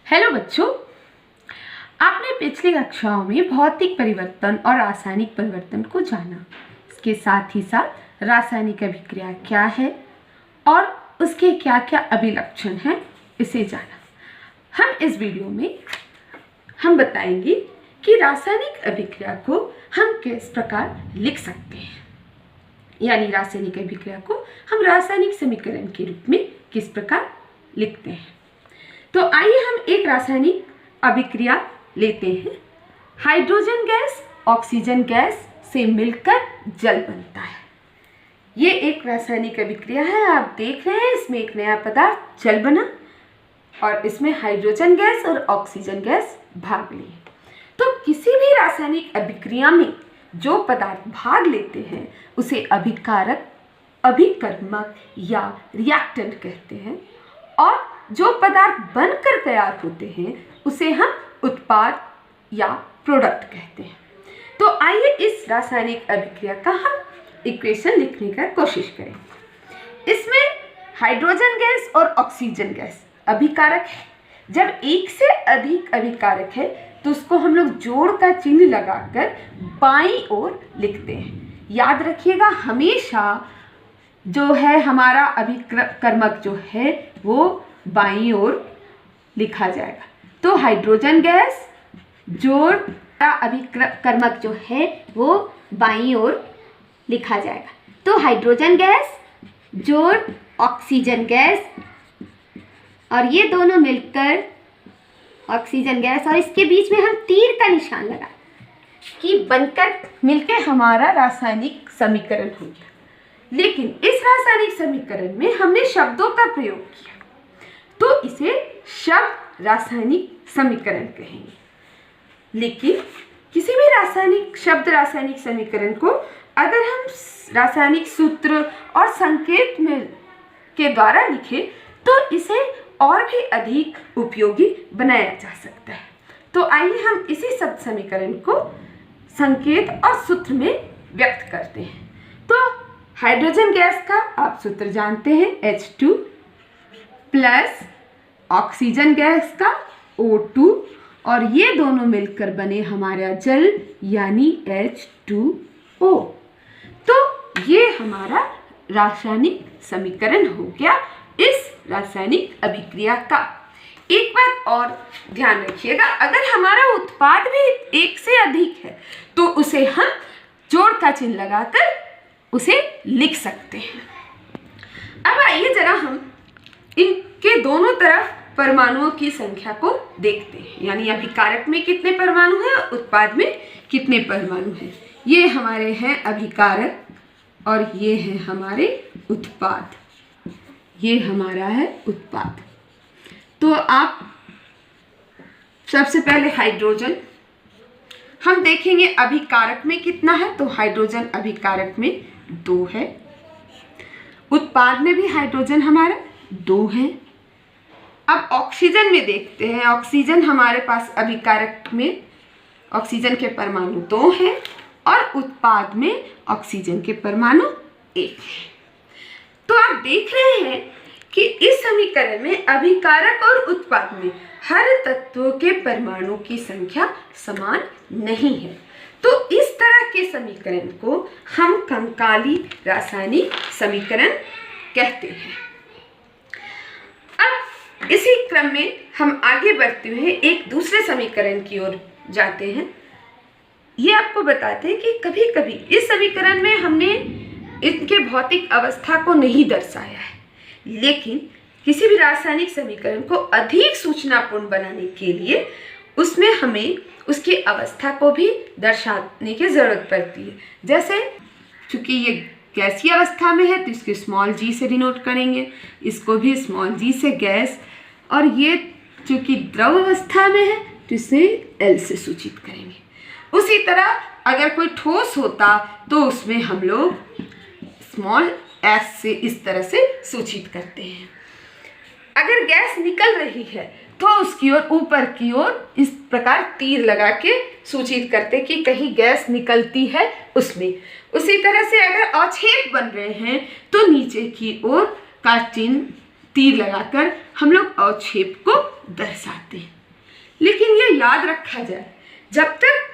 Hello बच्चों, आपने पिछली कक्षाओं में भौतिक परिवर्तन और रासायनिक परिवर्तन को जाना। इसके साथ ही साथ रासायनिक अभिक्रिया क्या है और उसके क्या क्या अभिलक्षण हैं, इसे जाना। हम इस वीडियो में हम बताएंगे कि रासायनिक अभिक्रिया को हम किस प्रकार लिख सकते हैं, यानी रासायनिक अभिक्रिया को हम रासायनिक समीकरण के रूप में किस प्रकार लिखते हैं। तो आइए हम एक रासायनिक अभिक्रिया लेते हैं। हाइड्रोजन गैस ऑक्सीजन गैस से मिलकर जल बनता है। ये एक रासायनिक अभिक्रिया है। आप देख रहे हैं इसमें एक नया पदार्थ जल बना और इसमें हाइड्रोजन गैस और ऑक्सीजन गैस भाग लिए। तो किसी भी रासायनिक अभिक्रिया में जो पदार्थ भाग लेते हैं उसे अभिकारक, अभिकर्मक या रिएक्टेंट कहते हैं, और जो पदार्थ बनकर तैयार होते हैं उसे हम उत्पाद या प्रोडक्ट कहते हैं। तो आइए इस रासायनिक अभिक्रिया का हम इक्वेशन लिखने का कोशिश करें। इसमें हाइड्रोजन गैस और ऑक्सीजन गैस अभिकारक है। जब एक से अधिक अभिकारक है तो उसको हम लोग जोड़ का चिन्ह लगाकर बाईं ओर लिखते हैं। याद रखिएगा, हमेशा जो है हमारा अभिकर्मक जो है वो बाईं ओर लिखा जाएगा। तो हाइड्रोजन गैस जोड़ अभिकर्मक जो है वो बाईं ओर लिखा जाएगा। तो हाइड्रोजन गैस जोड़ ऑक्सीजन गैस, और ये दोनों मिलकर ऑक्सीजन गैस, और इसके बीच में हम तीर का निशान लगाएं कि बनकर मिलकर हमारा रासायनिक समीकरण हो गया। लेकिन इस रासायनिक समीकरण में हमने शब्दों का प्रयोग किया तो इसे शब्द रासायनिक समीकरण कहेंगे। लेकिन किसी भी रासायनिक समीकरण को अगर हम रासायनिक सूत्र और संकेत में के द्वारा लिखें तो इसे और भी अधिक उपयोगी बनाया जा सकता है। तो आइए हम इसी शब्द समीकरण को संकेत और सूत्र में व्यक्त करते हैं। तो हाइड्रोजन गैस का आप सूत्र जानते हैं, H2 प्लस ऑक्सीजन गैस का O2, और ये दोनों मिलकर बने हमारा जल यानी H2O। तो ये हमारा रासायनिक समीकरण हो गया इस रासायनिक अभिक्रिया का। एक बात और ध्यान रखिएगा, अगर हमारा उत्पाद भी एक से अधिक है तो उसे हम जोड़ का चिन्ह लगाकर उसे लिख सकते हैं। अब आइए जरा हम इनके दोनों तरफ परमाणुओं की संख्या को देखते हैं, यानी अभिकारक में कितने परमाणु हैं और उत्पाद में कितने परमाणु हैं। ये हमारे हैं अभिकारक और ये हैं हमारे उत्पाद। ये हमारा है उत्पाद। तो आप सबसे पहले हाइड्रोजन हम देखेंगे अभिकारक में कितना है। तो हाइड्रोजन अभिकारक में 2 है। उत्पाद में भी हाइड्रोजन हमारा 2 है। अब ऑक्सीजन में देखते हैं। ऑक्सीजन हमारे पास अभिकारक में ऑक्सीजन के परमाणु 2 हैं और उत्पाद में ऑक्सीजन के परमाणु 1 है। तो आप देख रहे हैं कि इस समीकरण में अभिकारक और उत्पाद में हर तत्व के परमाणु की संख्या समान नहीं है। तो इस तरह के समीकरण को हम कंकाली रासायनिक समीकरण कहते हैं। अब इसी क्रम में हम आगे बढ़ते हुए एक दूसरे समीकरण की ओर जाते हैं। ये आपको बताते हैं कि कभी कभी इस समीकरण में हमने इनके भौतिक अवस्था को नहीं दर्शाया है, लेकिन किसी भी रासायनिक समीकरण को अधिक सूचनापूर्ण बनाने के लिए उसमें हमें उसकी अवस्था को भी दर्शाने की जरूरत पड़ती है। जैसे चूंकि ये गैसीय अवस्था में है तो इसके स्मॉल g से डिनोट करेंगे, इसको भी स्मॉल g से गैस, और ये चूंकि द्रव अवस्था में है तो इसे L से सूचित करेंगे। उसी तरह अगर कोई ठोस होता तो उसमें हम लोग स्मॉल s से इस तरह से सूचित करते हैं। अगर गैस निकल रही है तो उसकी ओर ऊपर की ओर इस प्रकार तीर लगा के सूचित करते कि कहीं गैस निकलती है उसमें। उसी तरह से अगर अवक्षेप बन रहे हैं तो नीचे की ओर का चिन्ह तीर लगाकर हम लोग अवक्षेप को दर्शाते हैं। लेकिन ये याद रखा जाए, जब तक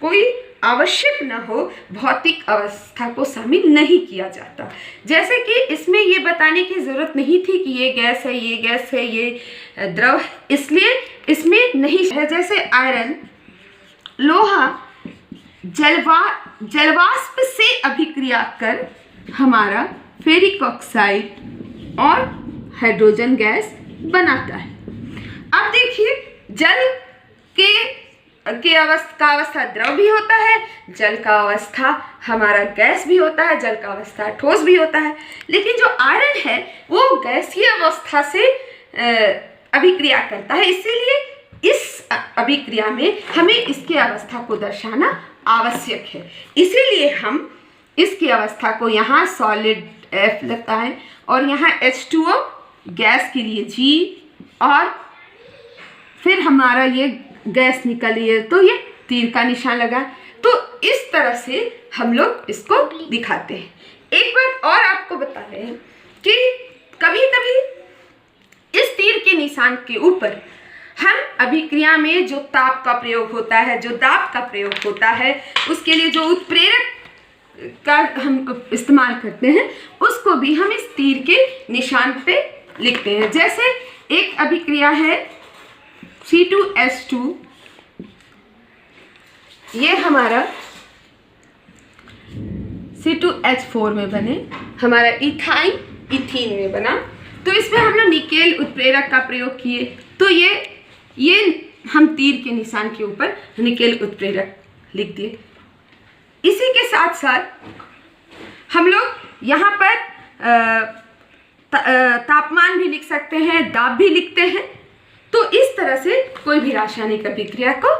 कोई आवश्यक न हो भौतिक अवस्था को शामिल नहीं किया जाता। जैसे कि इसमें ये बताने की ज़रूरत नहीं थी कि ये गैस है, ये गैस है, ये द्रव है, इसलिए इसमें नहीं है। जैसे आयरन, लोहा जलवाष्प से अभिक्रिया कर हमारा फेरिक ऑक्साइड और हाइड्रोजन गैस बनाता है। अब देखिए, जल के अवस्था द्रव भी होता है, जल का अवस्था हमारा गैस भी होता है, जल का अवस्था ठोस भी होता है। लेकिन जो आयरन है वो गैसीय अवस्था से अभिक्रिया करता है, इसीलिए इस अभिक्रिया में हमें इसकी अवस्था को दर्शाना आवश्यक है। इसीलिए हम इसकी अवस्था को यहाँ सॉलिड F लगता है और यहाँ H2O गैस के लिए G, और फिर हमारा ये गैस निकली है तो ये तीर का निशान लगा। तो इस तरह से हम लोग इसको दिखाते हैं। एक बात और आपको बता रहे हैं कि कभी कभी इस तीर के निशान के ऊपर हम अभिक्रिया में जो ताप का प्रयोग होता है, जो दाब का प्रयोग होता है, उसके लिए जो उत्प्रेरक का हम इस्तेमाल करते हैं, उसको भी हम इस तीर के निशान पे लिखते हैं। जैसे एक अभिक्रिया है C2H2, ये हमारा C2H4 में बने, हमारा इथाइन इथीन में बना। तो इसमें हम लोग निकेल उत्प्रेरक का प्रयोग किए, तो ये हम तीर के निशान के ऊपर निकेल उत्प्रेरक लिख दिए। इसी के साथ साथ हम लोग यहाँ पर तापमान भी लिख सकते हैं, दाब भी लिखते हैं। तो इस तरह से कोई भी रासायनिक अभिक्रिया को,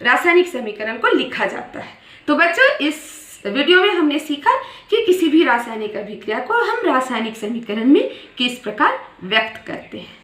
रासायनिक समीकरण को लिखा जाता है। तो बच्चों, इस वीडियो में हमने सीखा कि किसी भी रासायनिक अभिक्रिया को हम रासायनिक समीकरण में किस प्रकार व्यक्त करते हैं।